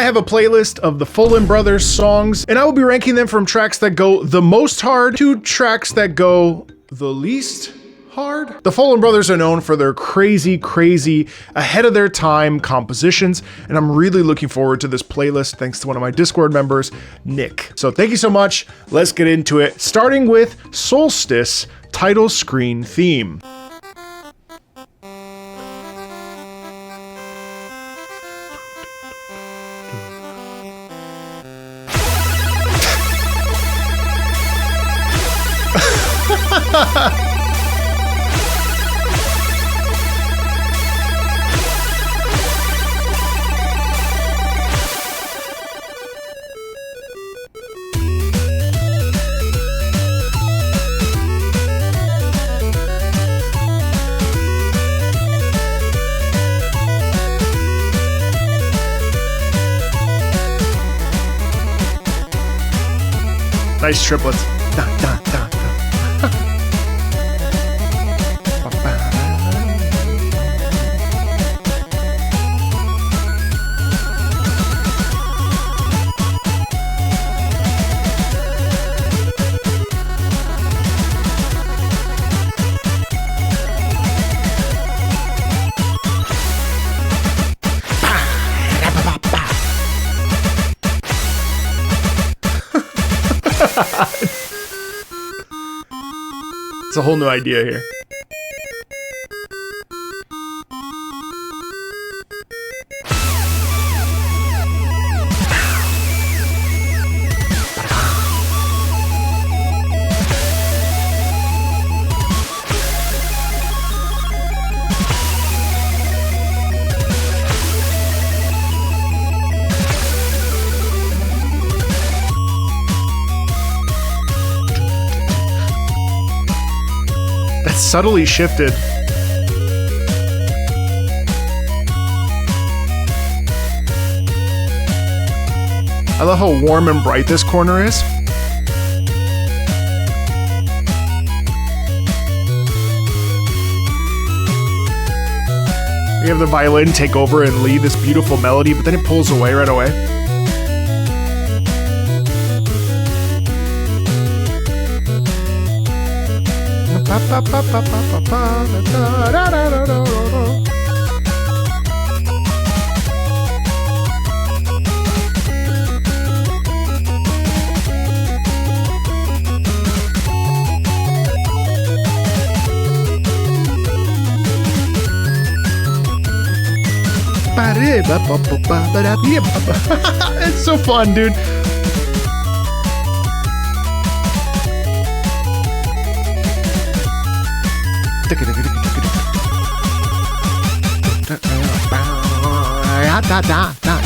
have a playlist of the Follin brothers songs, and I will be ranking them from tracks that go the most hard to tracks that go the least hard. The Follin brothers are known for their crazy, ahead of their time compositions, and I'm really looking forward to this playlist thanks to one of my Discord members, Nick. So thank you so much. Let's get into it, starting with Solstice title screen theme. Nice triplets. Da, da, da, da. It's a whole new idea here. Subtly shifted. I love how warm and bright this corner is. You have the violin take over and lead this beautiful melody, but then it pulls away right away. It's so fun, dude.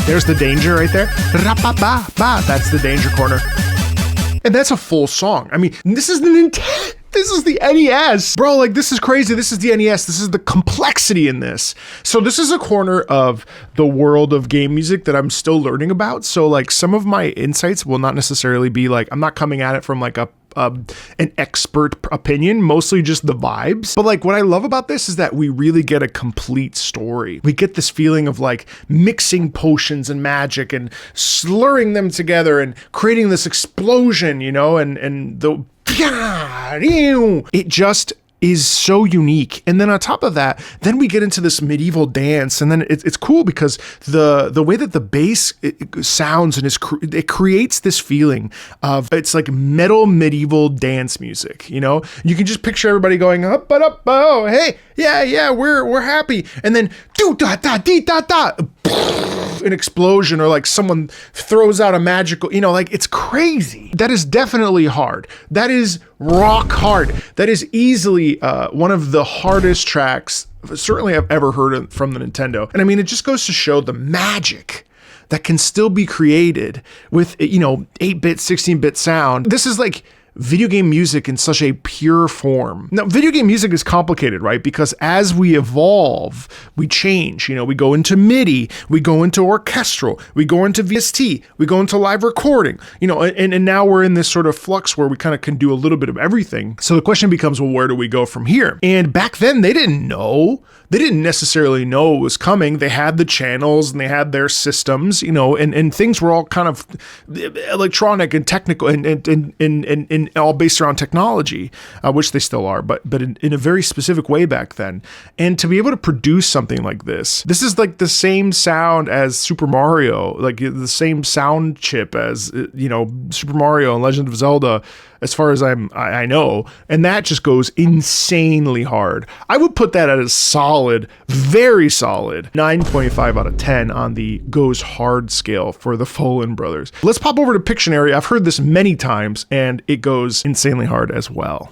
There's the danger right there. That's the danger corner. And that's a full song. I mean, this is the Nintendo. This is the NES. Bro, like, this is crazy. This is the NES. This is the complexity in this. So this is a corner of the world of game music that I'm still learning about. So, like, some of my insights will not necessarily be, like, I'm not coming at it from, like, an expert opinion, mostly just the vibes. But like what I love about this is that we really get a complete story. We get this feeling of like mixing potions and magic and slurring them together and creating this explosion, you know, and the it just is so unique. And then on top of that, then we get into this medieval dance, and then it's cool because the way that the bass sounds and it creates this feeling of it's like metal medieval dance music. You know, you can just picture everybody going up, but up, oh, hey, yeah, we're happy, and then do da da dee da da. An explosion, or like someone throws out a magical, you know, like it's crazy. That is definitely hard. That is rock hard. That is easily one of the hardest tracks certainly I've ever heard from the Nintendo. And I mean, it just goes to show the magic that can still be created with, you know, 8-bit, 16-bit sound. This is like video game music in such a pure form. Now, video game music is complicated, right? Because as we evolve, we change. You know, we go into MIDI, we go into orchestral, we go into VST, we go into live recording, you know, and now we're in this sort of flux where we kind of can do a little bit of everything. So the question becomes, well, where do we go from here? And back then they didn't know. They didn't necessarily know it was coming. They had the channels and they had their systems, you know, and things were all kind of electronic and technical and all based around technology, which they still are, but in a very specific way back then. And to be able to produce something like this is like the same sound as Super Mario, like the same sound chip as, you know, Super Mario and Legend of Zelda, as far as I know, and that just goes insanely hard. I would put that at a solid, very solid 9.5 out of 10 on the goes hard scale for the Follin brothers. Let's pop over to Pictionary. I've heard this many times, and it goes insanely hard as well.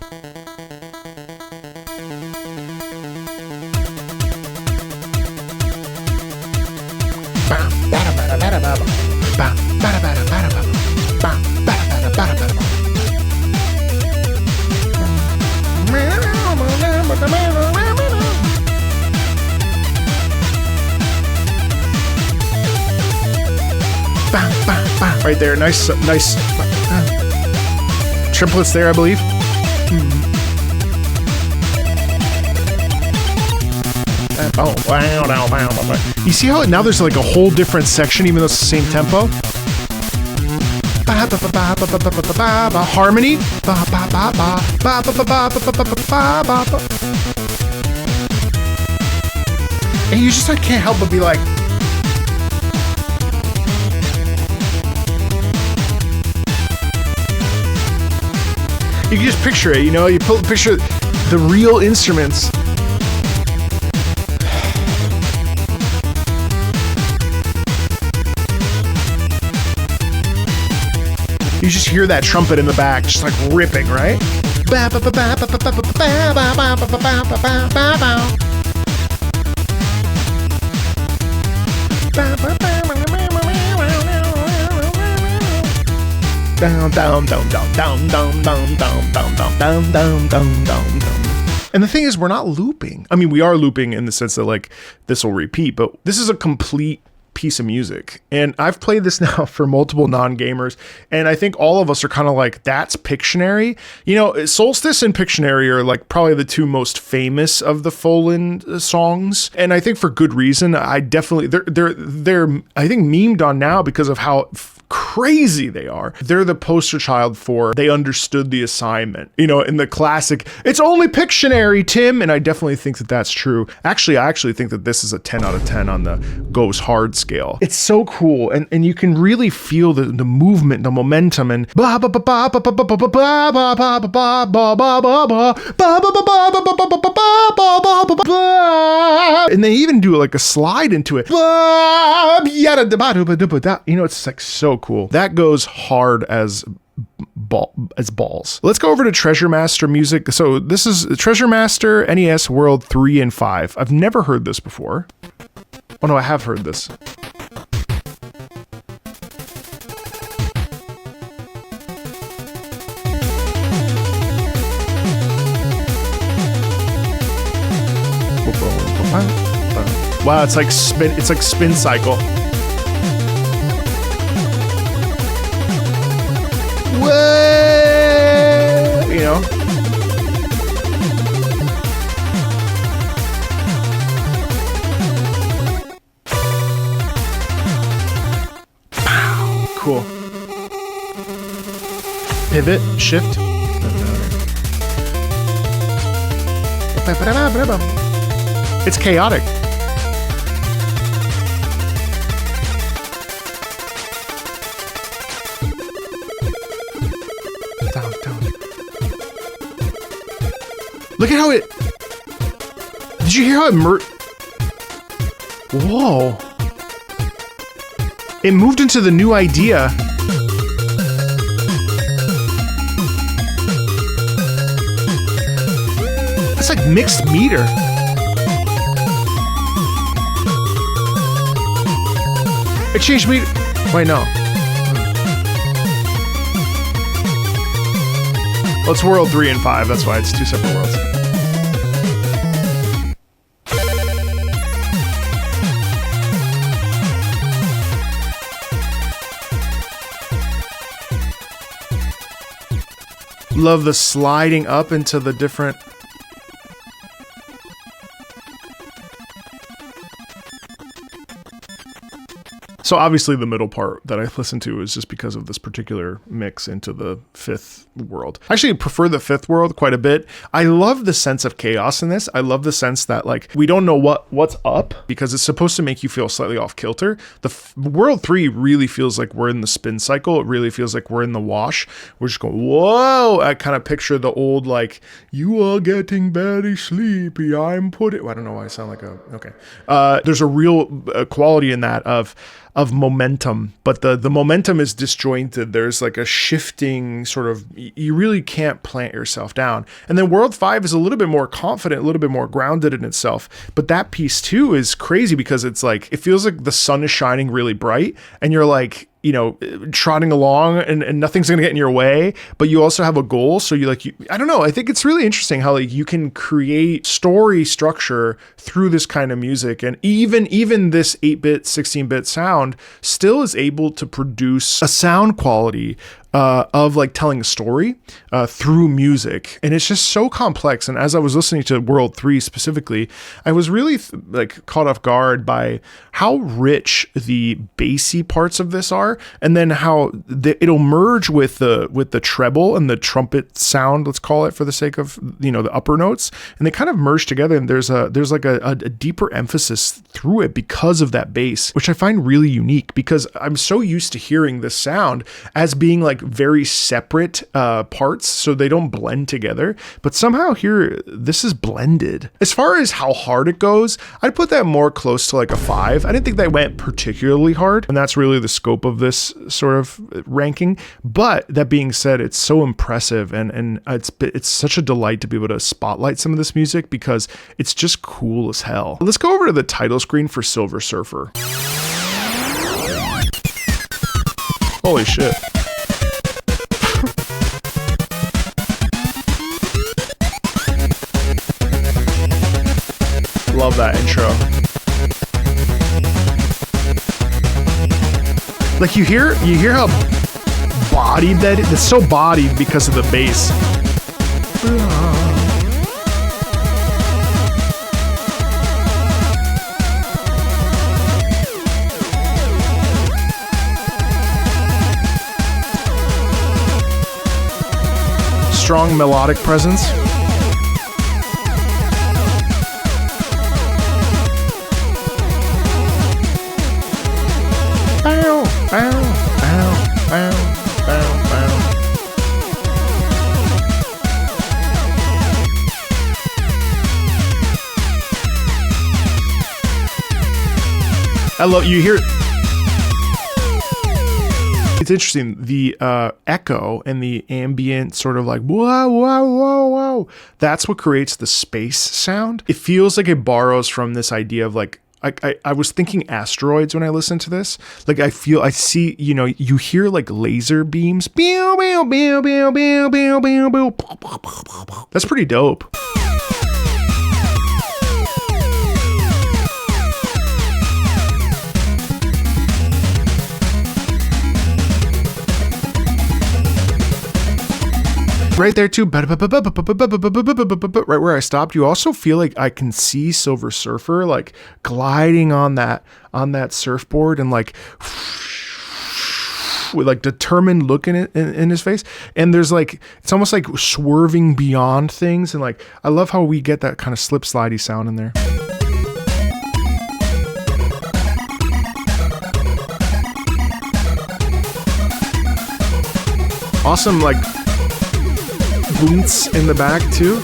Right there, nice triplets there, I believe. You see how now there's like a whole different section, even though it's the same tempo? Harmony. And you just like can't help but be like, you can just picture it, you know, you picture the real instruments. You just hear that trumpet in the back, just like ripping, right? Down, down, down, down, down, down, down, down, down, down, down, down, down, down. And the thing is, we're not looping. I mean, we are looping in the sense that like this will repeat, but this is a complete piece of music. And I've played this now for multiple non-gamers, and I think all of us are kind of like, that's Pictionary. You know, Solstice and Pictionary are like probably the two most famous of the Follin songs, and I think for good reason. I definitely they're I think memed on now because of how crazy they are. They're the poster child for they understood the assignment, you know, in the classic, it's only Pictionary, Tim. And I definitely think that that's true. Actually, I actually think that this is a 10 out of 10 on the goes hard scale. It's so cool. And you can really feel the movement, the momentum, and and they even do like a slide into it. You know, it's like so cool. That goes hard as balls. Let's go over to Treasure Master music. So this is Treasure Master NES World 3 and 5. I've never heard this before. Oh no, I have heard this. Wow, it's like spin cycle. Whoa! You know? Cool. Pivot, shift. It's chaotic. Down. Look at how it... Did you hear how it Whoa. It moved into the new idea. That's like mixed meter. It changed meter. Wait, no. Well, it's world 3 and 5. That's why it's 2 separate worlds. Love the sliding up into the different... So obviously the middle part that I listened to is just because of this particular mix into the 5th world. Actually, I prefer the 5th world quite a bit. I love the sense of chaos in this. I love the sense that like we don't know what's up because it's supposed to make you feel slightly off kilter. The world 3 really feels like we're in the spin cycle. It really feels like we're in the wash. We're just going, whoa! I kind of picture the old like, you are getting very sleepy. I'm putting... I don't know why I sound like a... Okay. There's a real quality in that of momentum, but the momentum is disjointed. There's like a shifting sort of, you really can't plant yourself down. And then world 5 is a little bit more confident, a little bit more grounded in itself. But that piece too is crazy because it's like, it feels like the sun is shining really bright and you're like, you know, trotting along and nothing's going to get in your way, but you also have a goal. So I don't know. I think it's really interesting how like you can create story structure through this kind of music. And even this 8-bit, 16-bit sound still is able to produce a sound quality of like telling a story through music. And it's just so complex. And as I was listening to World 3 specifically, I was really like caught off guard by how rich the bassy parts of this are, and then how it'll merge with the treble and the trumpet sound, let's call it for the sake of, you know, the upper notes, and they kind of merge together, and there's like a deeper emphasis through it because of that bass, which I find really unique because I'm so used to hearing this sound as being like very separate parts, so they don't blend together, but somehow here this is blended. As far as how hard it goes, I'd put that more close to like a 5. I didn't think that went particularly hard, and that's really the scope of this sort of ranking. But that being said, it's so impressive, and it's such a delight to be able to spotlight some of this music because it's just cool as hell. Let's go over to the title screen for Silver Surfer. Holy shit. Love that intro. Like you hear how bodied that is? It's so bodied because of the bass. Strong melodic presence. I love you hear. It's interesting, the echo and the ambient sort of like whoa, whoa, whoa, whoa. That's what creates the space sound. It feels like it borrows from this idea of like, I was thinking asteroids when I listened to this. Like I see, you know, you hear like laser beams. That's pretty dope. Right there too, right where I stopped, you also feel like I can see Silver Surfer like gliding on that surfboard and like with like determined look in his face, and there's like it's almost like swerving beyond things, and like I love how we get that kind of slip slidey sound in there. Awesome, like boomts in the back too.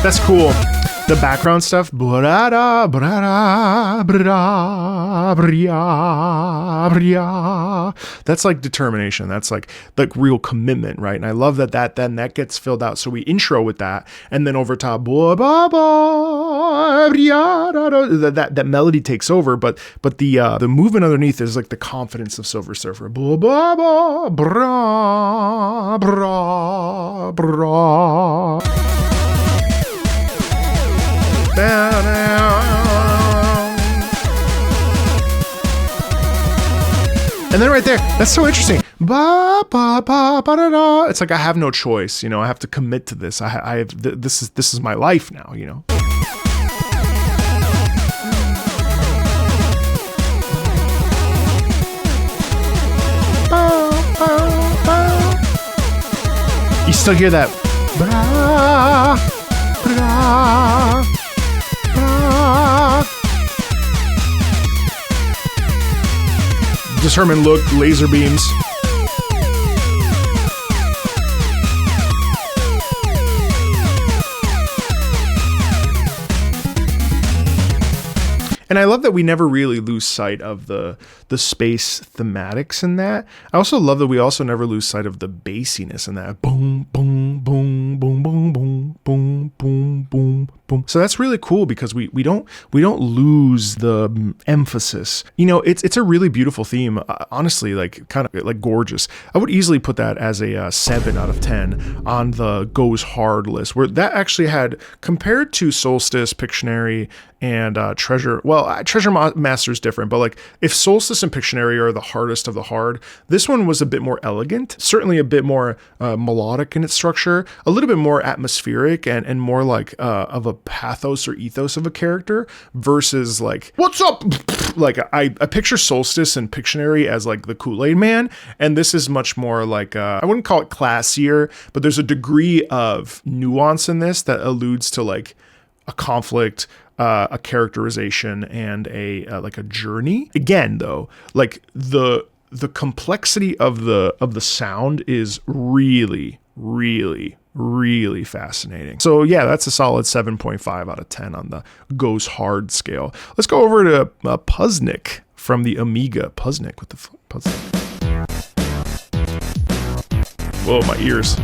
That's cool. The background stuff. That's like determination. That's like real commitment, right? And I love that then that gets filled out. So we intro with that, and then over top, that melody takes over, but the movement underneath is like the confidence of Silver Surfer. And then right there, that's so interesting. It's like I have no choice, you know. I have to commit to this. I have this is my life now, you know. You still hear that? Determined look, laser beams. And I love that we never really lose sight of the space thematics in that. I also love that we also never lose sight of the bassiness in that. Boom, boom, boom, boom, boom, boom, boom, boom, boom, boom. So that's really cool because we don't lose the emphasis. You know, it's a really beautiful theme. Honestly, like kind of like gorgeous. I would easily put that as a 7 out of 10 on the goes hard list, where that actually had, compared to Solstice, Pictionary, and Treasure. Well, Treasure Master is different, but like if Solstice and Pictionary are the hardest of the hard, this one was a bit more elegant, certainly a bit more melodic in its structure, a little bit more atmospheric and more like of a pathos or ethos of a character versus like, what's up? Like I picture Solstice and Pictionary as like the Kool-Aid Man, and this is much more like, I wouldn't call it classier, but there's a degree of nuance in this that alludes to like a conflict, a characterization, and a like a journey. Again, though, like the complexity of the sound is really, really, really fascinating. So yeah, that's a solid 7.5 out of 10 on the goes hard scale. Let's go over to Puznik from the Amiga. Puznik with the Puznik. Whoa, my ears.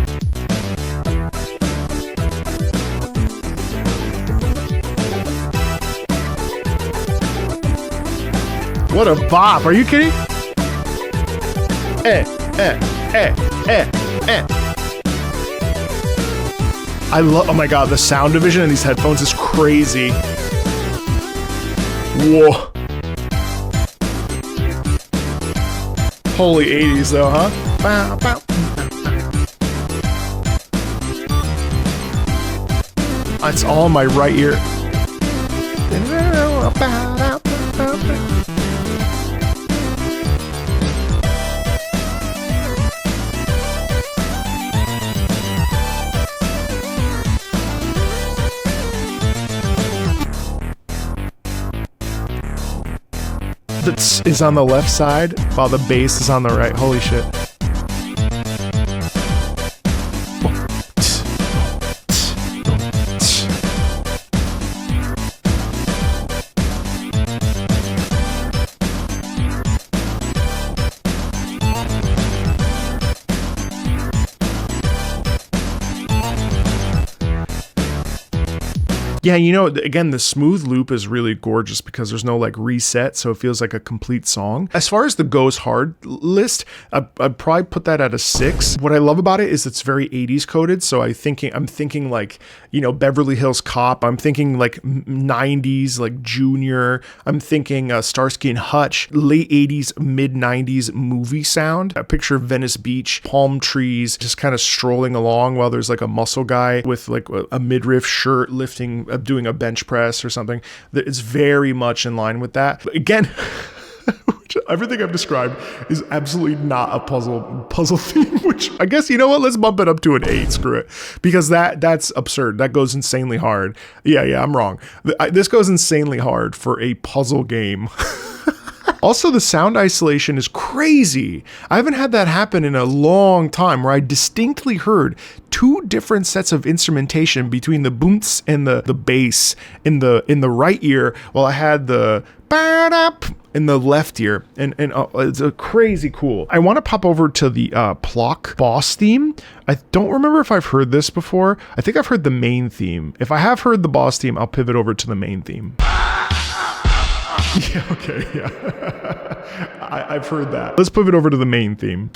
What a bop. Are you kidding? I love, oh my God, the sound division in these headphones is crazy. Whoa. Holy 80s though, huh? Bow, bow. It's all in my right ear. That is on the left side while the bass is on the right. Holy shit. Yeah, you know, again, the smooth loop is really gorgeous because there's no like reset, so it feels like a complete song. As far as the goes hard list, I'd probably put that at a 6. What I love about it is it's very 80s coded, so I'm thinking like, you know, Beverly Hills Cop. I'm thinking like 90s, like Junior. I'm thinking Starsky and Hutch, late 80s, mid 90s movie sound. I picture Venice Beach, palm trees, just kind of strolling along while there's like a muscle guy with like a midriff shirt lifting, doing a bench press or something. It's very much in line with that. But again, everything I've described is absolutely not a puzzle theme, which I guess, you know what, let's bump it up to an 8, screw it, because that's absurd. That goes insanely hard. Yeah, I'm wrong. This goes insanely hard for a puzzle game. Also, the sound isolation is crazy. I haven't had that happen in a long time where I distinctly heard two different sets of instrumentation between the boomts and the bass in the right ear, while I had the in the left ear, and it's a crazy cool. I want to pop over to the Plock boss theme. I don't remember if I've heard this before. I think I've heard the main theme. If I have heard the boss theme, I'll pivot over to the main theme. Yeah, okay, yeah. I've heard that. Let's pivot over to the main theme.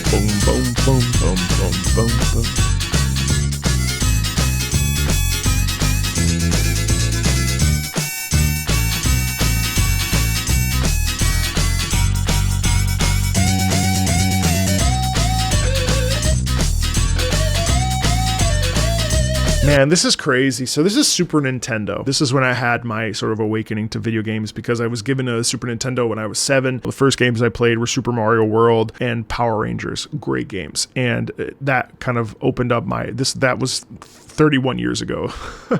Boom, boom, boom, boom, boom, boom, boom. Man, this is crazy. So this is Super Nintendo. This is when I had my sort of awakening to video games, because I was given a Super Nintendo when I was 7. The first games I played were Super Mario World and Power Rangers. Great games. And that kind of opened up that was 31 years ago.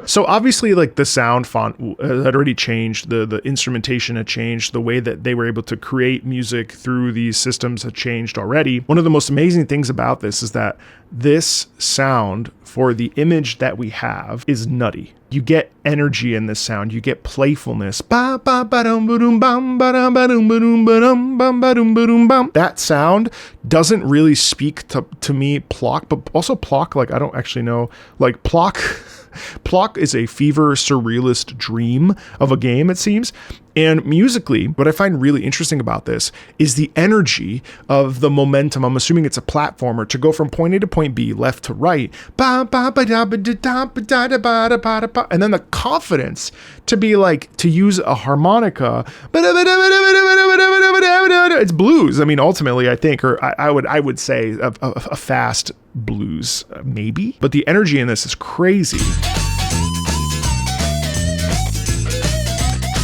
So obviously, like, the sound font had already changed, the instrumentation had changed, the way that they were able to create music through these systems had changed already. One of the most amazing things about this is that this sound for the image that we have is nutty. You get energy in this sound. You get playfulness. That sound doesn't really speak to me, Plock, but also Plock, like, I don't actually know, like, Plock is a fever surrealist dream of a game, it seems. And musically, what I find really interesting about this is the energy of the momentum. I'm assuming it's a platformer to go from point A to point B, left to right. And then the confidence to be like, to use a harmonica. It's blues. I mean, ultimately, I think, or I would say a fast blues, maybe. But the energy in this is crazy.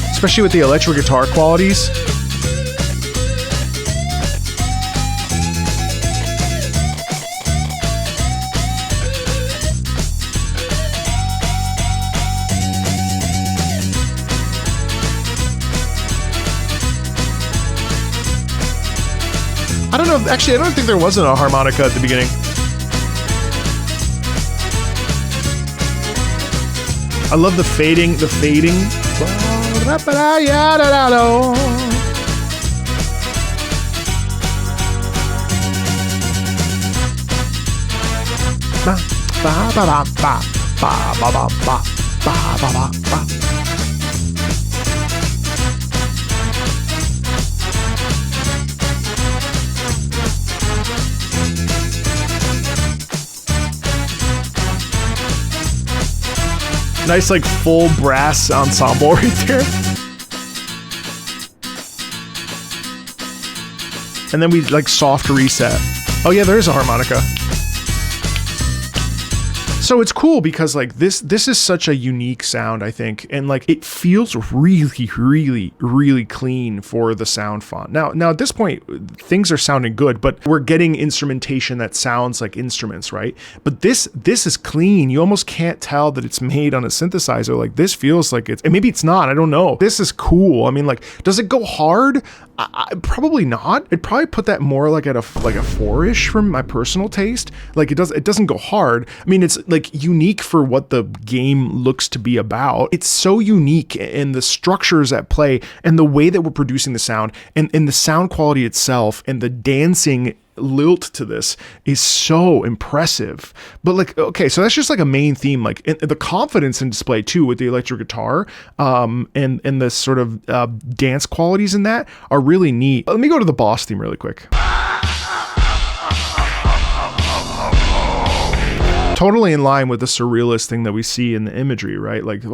Especially with the electric guitar qualities. I don't know, actually, I don't think there wasn't a harmonica at the beginning. I love the fading. Nice, like, full brass ensemble right there. And then we, like, soft reset. Oh yeah, there is a harmonica. So it's cool because, like, this is such a unique sound, I think, and, like, it feels really, really, really clean for the sound font. Now at this point, things are sounding good, but we're getting instrumentation that sounds like instruments, right? But this is clean. You almost can't tell that it's made on a synthesizer. Like, this feels like it's, and maybe it's not. I don't know. This is cool. I mean, like, does it go hard? Probably not. I'd probably put that more like at a 4-ish from my personal taste. Like, it doesn't go hard. I mean, it's like unique for what the game looks to be about. It's so unique in the structures at play and the way that we're producing the sound and the sound quality itself and the dancing lilt to this is so impressive. But, like, okay, so that's just like a main theme, like, and the confidence in display too with the electric guitar and the sort of dance qualities in that are really neat. Let me go to the boss theme really quick. Totally in line with the surrealist thing that we see in the imagery, right? Like, and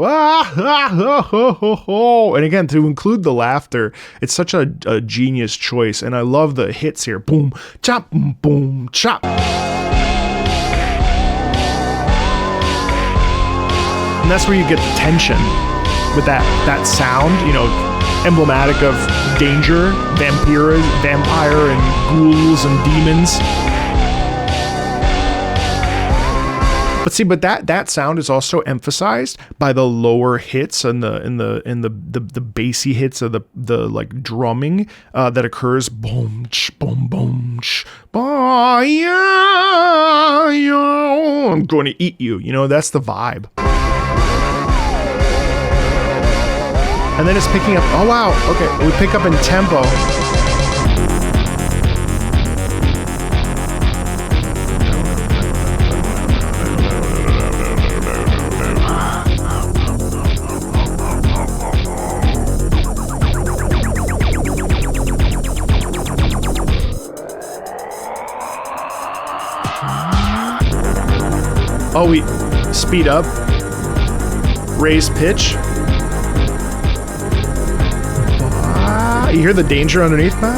again, to include the laughter, it's such a genius choice. And I love the hits here. Boom, chop, boom, chop. And that's where you get the tension with that sound, you know, emblematic of danger, vampire and ghouls and demons. But see, that sound is also emphasized by the lower hits and the bassy hits of the like drumming that occurs. Boom, ch, boom, boom, ch, ba, yeah, yo. I'm going to eat you. You know, that's the vibe. And then it's picking up. Oh wow. Okay, we pick up in tempo. Oh, we speed up, raise pitch. You hear the danger underneath? No.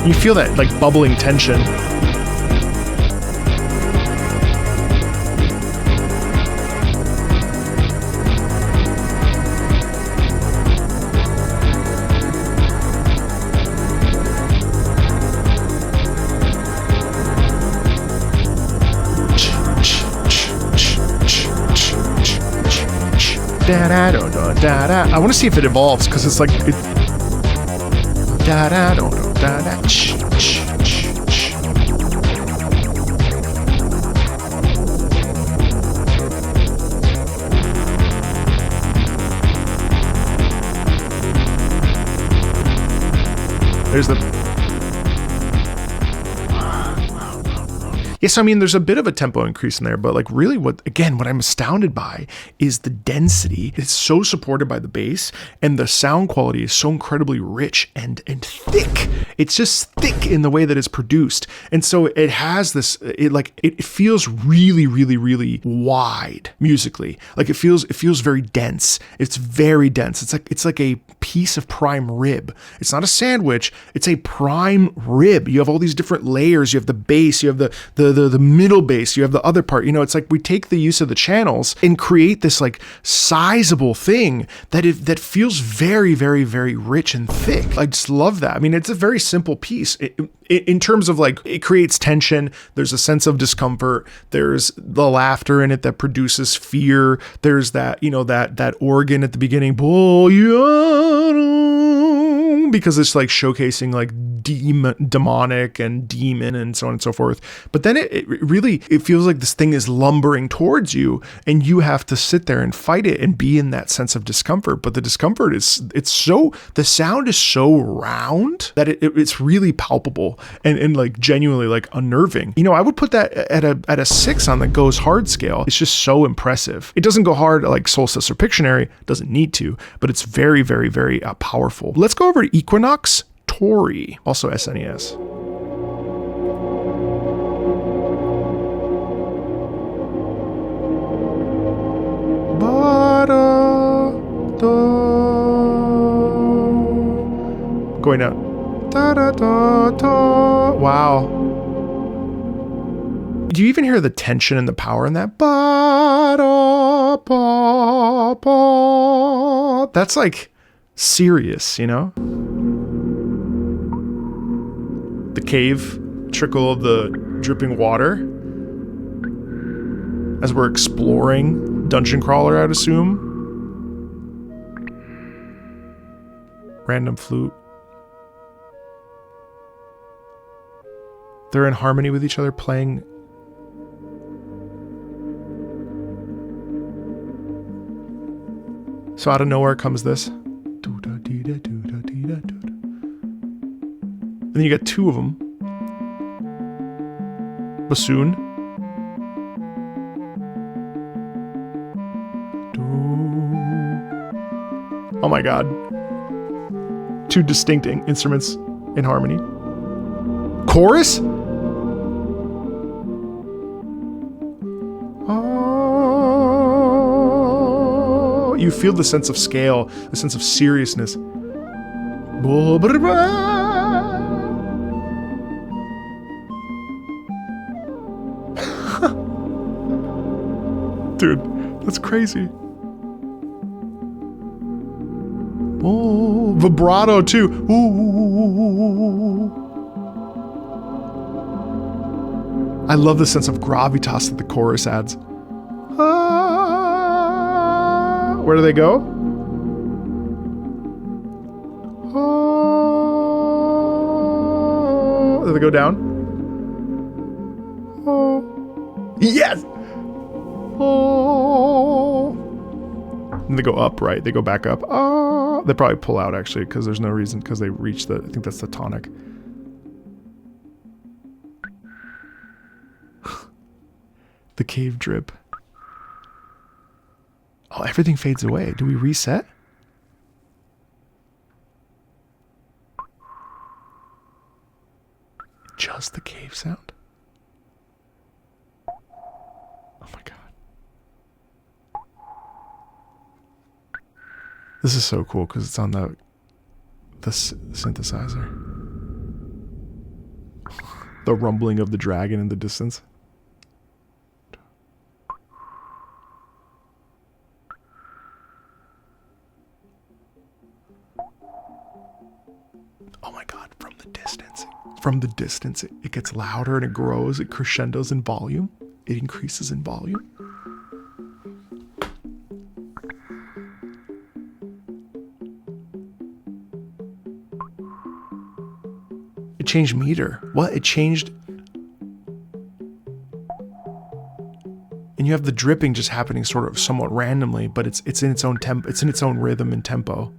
You feel that like bubbling tension. I want to see if it evolves because it's like there's the yes, I mean, there's a bit of a tempo increase in there, but like really what I'm astounded by is the density. It's so supported by the bass and the sound quality is so incredibly rich and thick. It's just thick in the way that it's produced. And so it has this, it feels really, really, really wide musically. Like it feels very dense. It's very dense. It's like a piece of prime rib. It's not a sandwich. It's a prime rib. You have all these different layers. You have the bass, you have the middle bass, you have the other part. You know, it's like we take the use of the channels and create this like sizable thing that feels very, very, very rich and thick. I just love that. I mean, it's a very simple piece. In terms of like, it creates tension. There's a sense of discomfort. There's the laughter in it that produces fear. There's that, you know, that organ at the beginning, because it's like showcasing like demonic and demon and so on and so forth. But then it really feels like this thing is lumbering towards you and you have to sit there and fight it and be in that sense of discomfort. But the discomfort the sound is so round that it's really palpable and like genuinely like unnerving. You know, I would put that at a 6 on the goes hard scale. It's just so impressive. It doesn't go hard like Solstice or Pictionary, doesn't need to, but it's very, very, very powerful. Let's go over to Equinox Tori, also SNES. Going out. Wow. Do you even hear the tension and the power in that? That's like serious, you know? The cave, trickle of the dripping water. As we're exploring Dungeon Crawler, I'd assume. Random flute. They're in harmony with each other, playing. So out of nowhere comes this. And then you got two of them. Bassoon. Oh my god. Two distinct instruments in harmony. Chorus? Oh, you feel the sense of scale, the sense of seriousness. Dude, that's crazy. Oh, vibrato too. Ooh. I love the sense of gravitas that the chorus adds. Ah, where do they go? Ah, do they go down? Oh. Yes! Oh. And they go up, right? They go back up. Ah. They probably pull out, actually, because there's no reason, because they reach the, I think that's the tonic. The cave drip. Oh, everything fades away. Do we reset? Just the cave sound? Oh my god. This is so cool because it's on the synthesizer. The rumbling of the dragon in the distance. Oh my god, from the distance. From the distance, it gets louder and it grows, it crescendos in volume. It increases in volume. It changed meter. What? It changed. And you have the dripping just happening sort of somewhat randomly, but it's in its own tempo. It's in its own rhythm and tempo.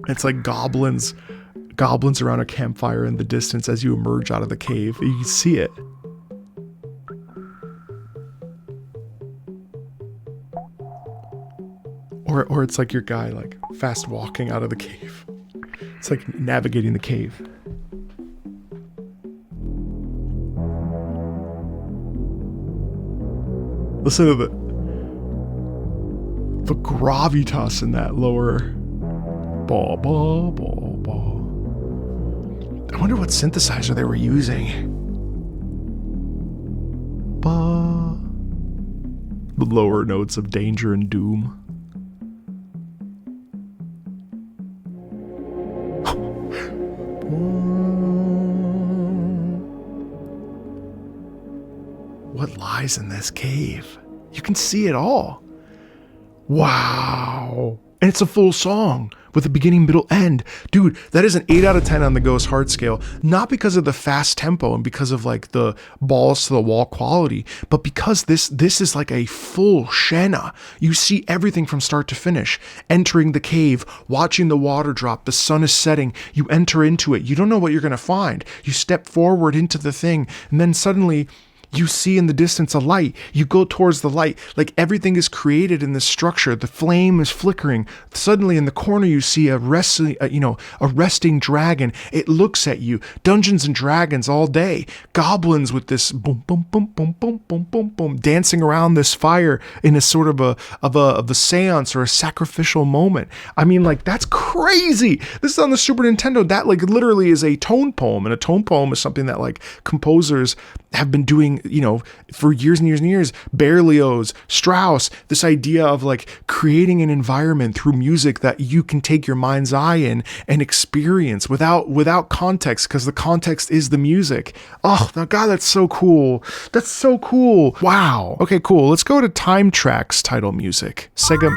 It's like goblins around a campfire in the distance as you emerge out of the cave. You can see it. Or it's like your guy like fast walking out of the cave. It's like navigating the cave. Listen to the gravitas in that lower. Ba, ba, ba, ba. I wonder what synthesizer they were using. Ba. The lower notes of danger and doom. What lies in this cave? You can see it all. Wow. And it's a full song with a beginning, middle, end. Dude, that is an 8 out of 10 on the Ghost Heart scale. Not because of the fast tempo and because of like the balls to the wall quality, but because this is like a full Shena. You see everything from start to finish. Entering the cave, watching the water drop, the sun is setting, you enter into it. You don't know what you're going to find. You step forward into the thing, and then suddenly you see in the distance a light. You go towards the light. Like everything is created in this structure. The flame is flickering. Suddenly in the corner you see a resting dragon. It looks at you. Dungeons and Dragons all day. Goblins with this boom boom boom boom boom boom boom boom dancing around this fire in a sort of a seance or a sacrificial moment. I mean, like, that's crazy. This is on the Super Nintendo. That like literally is a tone poem, and a tone poem is something that like composers have been doing, you know, for years and years and years. Berlioz, Strauss, this idea of like creating an environment through music that you can take your mind's eye in and experience without context, because the context is the music. Oh god, that's so cool. That's so cool. Wow. Okay, cool. Let's go to Time Track's title music. Sega.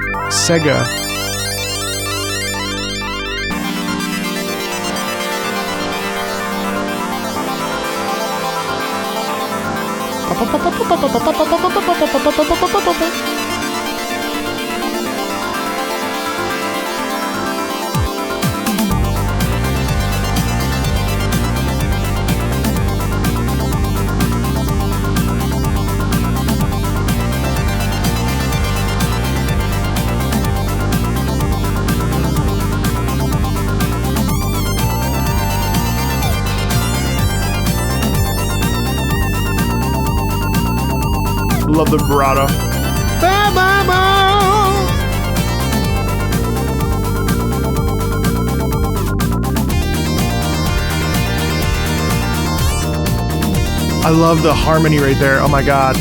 Love the vibrato. Ba, ba, ba. I love the harmony right there. Oh my God.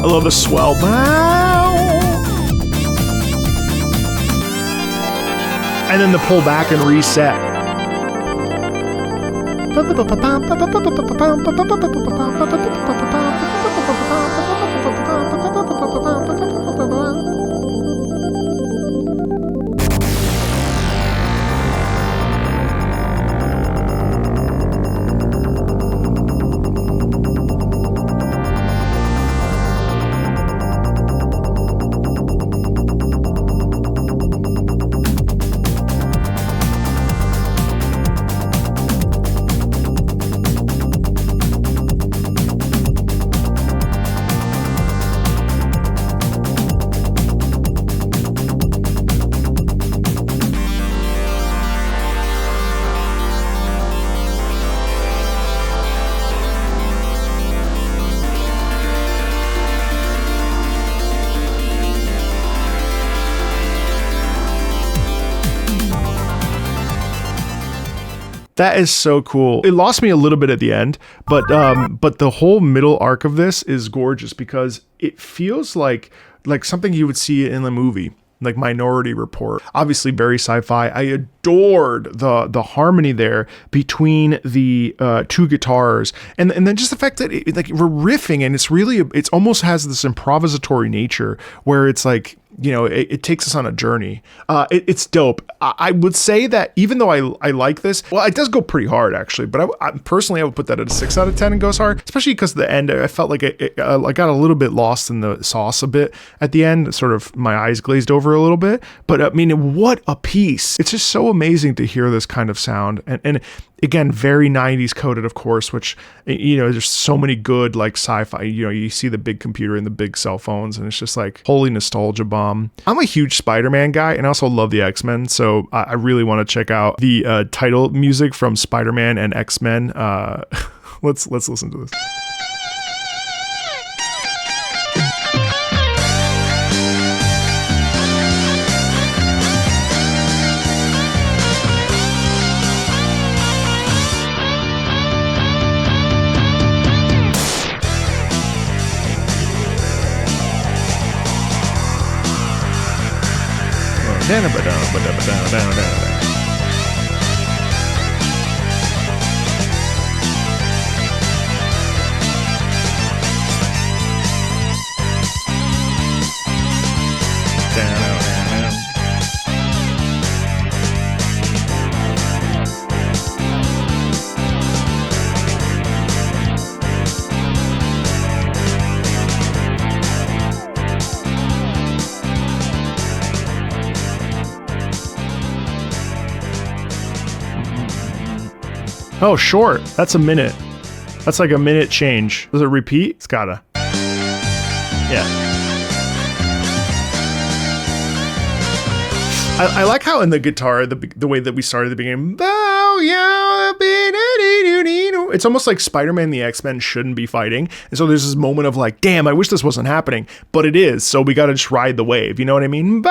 I love the swell. And then the pull back and reset. That is so cool. It lost me a little bit at the end, but the whole middle arc of this is gorgeous because it feels like something you would see in a movie, like Minority Report. Obviously very sci-fi. I adored the harmony there between the two guitars, and then just the fact that we're riffing, and it's almost has this improvisatory nature where it's like, you know, it takes us on a journey. It's dope. I would say that even though I like this, well, it does go pretty hard actually, but I personally would put that at a 6 out of 10 and goes hard, especially because the end, I felt like I got a little bit lost in the sauce a bit at the end, sort of my eyes glazed over a little bit, but I mean, what a piece. It's just so amazing to hear this kind of sound. And again, very 90s coded, of course, which, you know, there's so many good like sci-fi, you know, you see the big computer and the big cell phones, and it's just like holy nostalgia bomb. I'm a huge Spider-Man guy, and I also love the X-Men, so I really want to check out the title music from Spider-Man and X-Men. Let's listen to this. Oh, short. That's a minute. That's like a minute change. Does it repeat? It's gotta. Yeah. I like how in the guitar, the way that we started at the beginning, it's almost like Spider-Man and the X-Men shouldn't be fighting. And so there's this moment of like, damn, I wish this wasn't happening, but it is. So we got to just ride the wave. You know what I mean?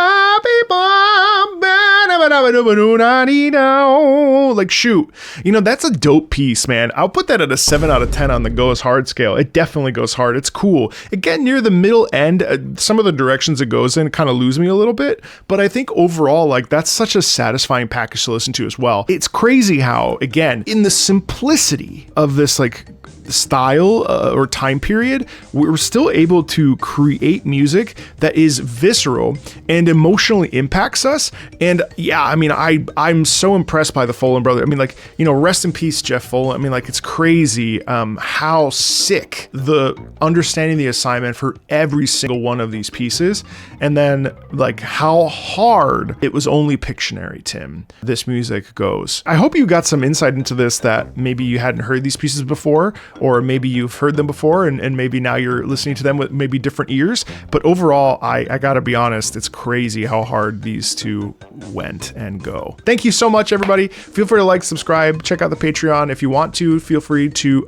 Like, shoot. You know, that's a dope piece, man. I'll put that at a 7 out of 10 on the goes hard scale. It definitely goes hard. It's cool. Again, near the middle end, some of the directions it goes in kind of lose me a little bit, but I think overall, like, that's such a satisfying package to listen to as well. It's crazy how, again, in the simplicity of this, like, style or time period, we're still able to create music that is visceral and emotionally impacts us. And yeah, I mean, I'm so impressed by the Follin brother. I mean, like, you know, rest in peace, Geoff Follin. I mean, like, it's crazy how sick the understanding the assignment for every single one of these pieces, and then like how hard it was only Pictionary, Tim, this music goes. I hope you got some insight into this that maybe you hadn't heard these pieces before, or maybe you've heard them before and maybe now you're listening to them with maybe different ears. But overall, I gotta be honest, it's crazy how hard these two went and go. Thank you so much, everybody. Feel free to like, subscribe, check out the Patreon if you want to. Feel free to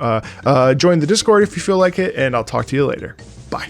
join the Discord if you feel like it, and I'll talk to you later. Bye.